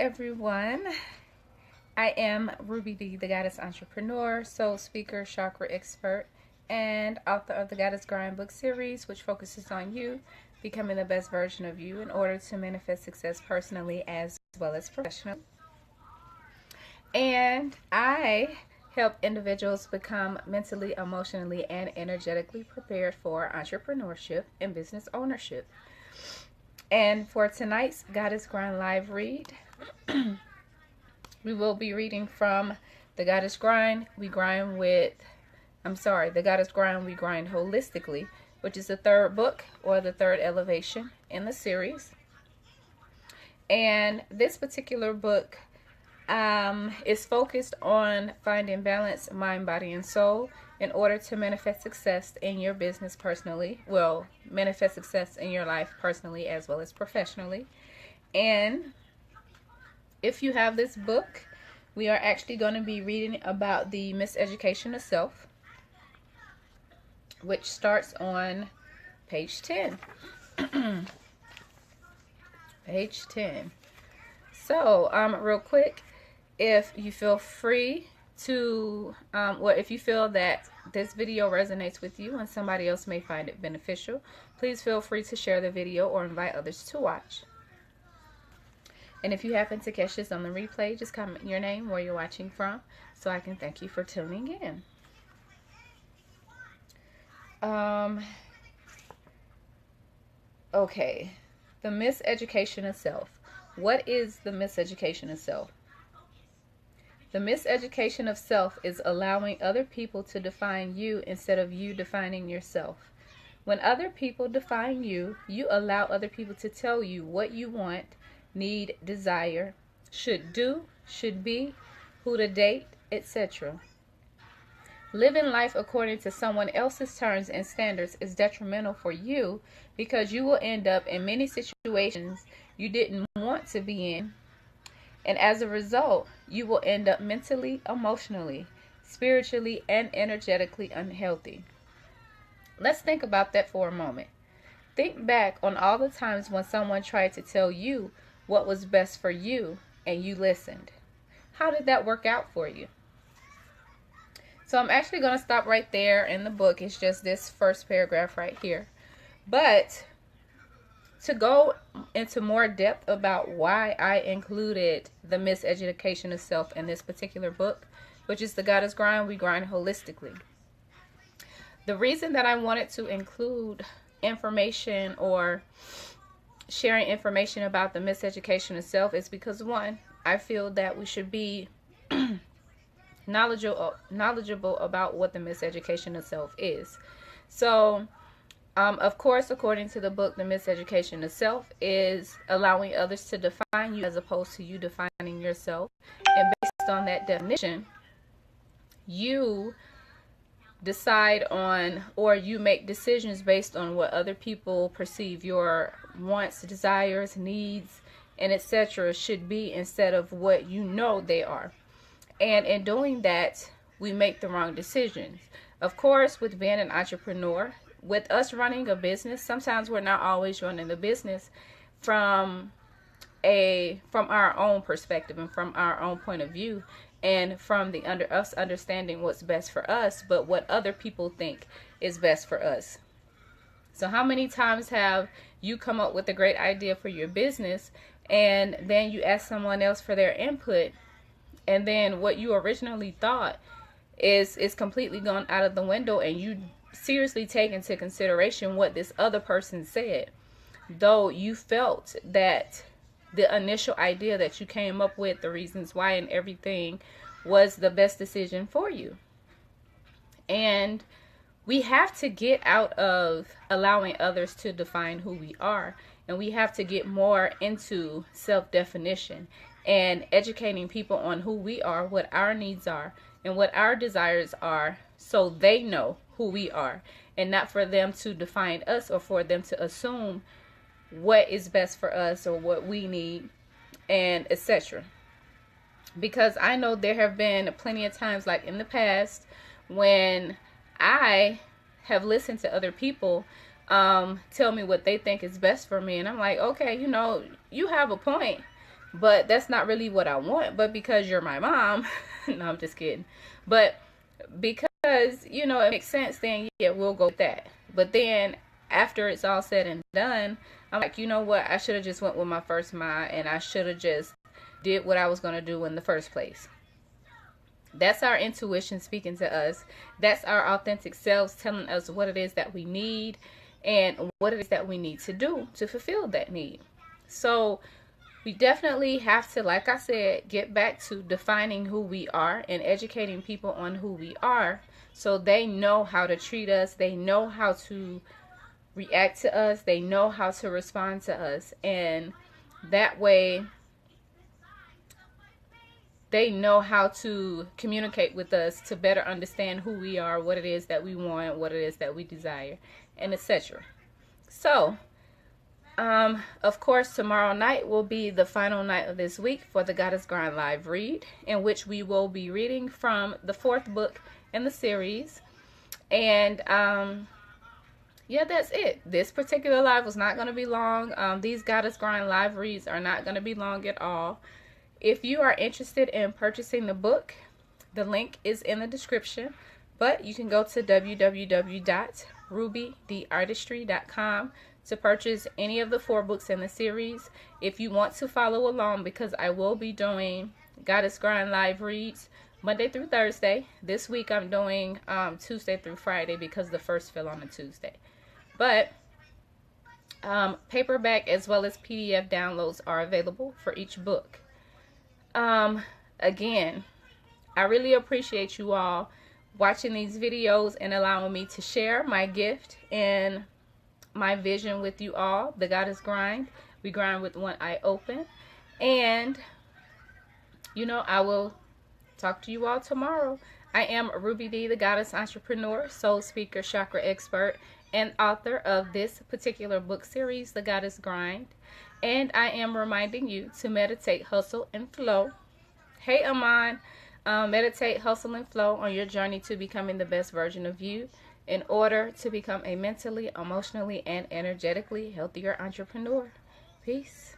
everyone. I am Ruby D, the Goddess Entrepreneur, Soul Speaker, Chakra Expert, and author of the Goddess Grind book series, which focuses on you becoming the best version of you in order to manifest success personally as well as professionally. And I help individuals become mentally, emotionally, and energetically prepared for entrepreneurship and business ownership. And for tonight's Goddess Grind live read, we will be reading from the Goddess Grind. The Goddess Grind We Grind Holistically, which is the third book or the third elevation in the series. And this particular book is focused on finding balance, mind, body, and soul in order to manifest success in your business personally. Well, manifest success in your life personally as well as professionally. And if you have this book, we are actually going to be reading about the Miseducation of Self, which starts on page 10. Page 10. So, real quick, if you feel free to, if you feel that this video resonates with you and somebody else may find it beneficial, please feel free to share the video or invite others to watch. And if you happen to catch this on the replay, just comment your name, where you're watching from, so I can thank you for tuning in. Okay, the Miseducation of Self. What is the Miseducation of Self? The miseducation of self is allowing other people to define you instead of you defining yourself. When other people define you, you allow other people to tell you what you want, need, desire, should do, should be, who to date, etc. Living life according to someone else's terms and standards is detrimental for you because you will end up in many situations you didn't want to be in. And as a result, you will end up mentally, emotionally, spiritually, and energetically unhealthy. Let's think about that for a moment. Think back on all the times when someone tried to tell you what was best for you and you listened. How did that work out for you? So I'm actually going to stop right there in the book. It's just this first paragraph right here. But to go into more depth about why I included the Miseducation of Self in this particular book, which is the Goddess Grind We Grind Holistically. The reason that I wanted to include information or sharing information about the Miseducation of Self is because, one, I feel that we should be knowledgeable about what the Miseducation of Self is. So, of course, according to the book, the Miseducation of Self is allowing others to define you as opposed to you defining yourself. And based on that definition, you decide on, or you make decisions based on what other people perceive your wants, desires, needs, and etc. should be instead of what you know they are. And in doing that, we make the wrong decisions. Of course, with being an entrepreneur, with us running a business, sometimes we're not always running the business from our own perspective and from our own point of view, and from us understanding what's best for us, but what other people think is best for us. So how many times have you come up with a great idea for your business and then you ask someone else for their input, and then what you originally thought is completely gone out of the window, and you seriously take into consideration what this other person said, though you felt that the initial idea that you came up with, the reasons why and everything, was the best decision for you. And we have to get out of allowing others to define who we are, and we have to get more into self-definition and educating people on who we are, what our needs are, and what our desires are, so they know who we are, and not for them to define us or for them to assume what is best for us or what we need, and etc. Because I know there have been plenty of times, like in the past, when I have listened to other people tell me what they think is best for me, and I'm like, okay, you know, you have a point. but that's not really what I want. But because you're my mom, no, I'm just kidding. But because, you know, it makes sense, then yeah, we'll go with that. But then after it's all said and done, I'm like, you know what? I should have just went with my first mind, and I should have just did what I was going to do in the first place. That's our intuition speaking to us. That's our authentic selves telling us what it is that we need and what it is that we need to do to fulfill that need. So we definitely have to, like I said, get back to defining who we are and educating people on who we are, so they know how to treat us, they know how to react to us, they know how to respond to us, and that way they know how to communicate with us to better understand who we are, what it is that we want, what it is that we desire, and etc. So of course, tomorrow night will be the final night of this week for the Goddess Grind live read, in which we will be reading from the 4th book in the series. And yeah, that's it. This particular live was not going to be long. These Goddess Grind live reads are not going to be long at all. If you are interested in purchasing the book, the link is in the description, but you can go to www.rubytheartistry.com to purchase any of the 4 books in the series. If you want to follow along, because I will be doing Goddess Grind live reads Monday through Thursday. This week I'm doing Tuesday through Friday because the first fell on a Tuesday. But paperback as well as PDF downloads are available for each book. Again, I really appreciate you all watching these videos and allowing me to share my gift and my vision with you all. The Goddess Grind. We grind with one eye open. And, you know, I will talk to you all tomorrow. I am Ruby D, the Goddess Entrepreneur, Soul Speaker, Chakra Expert, and author of this particular book series, The Goddess Grind. And I am reminding you to meditate, hustle, and flow. Hey, Aman. Meditate, hustle, and flow on your journey to becoming the best version of you in order to become a mentally, emotionally, and energetically healthier entrepreneur. Peace.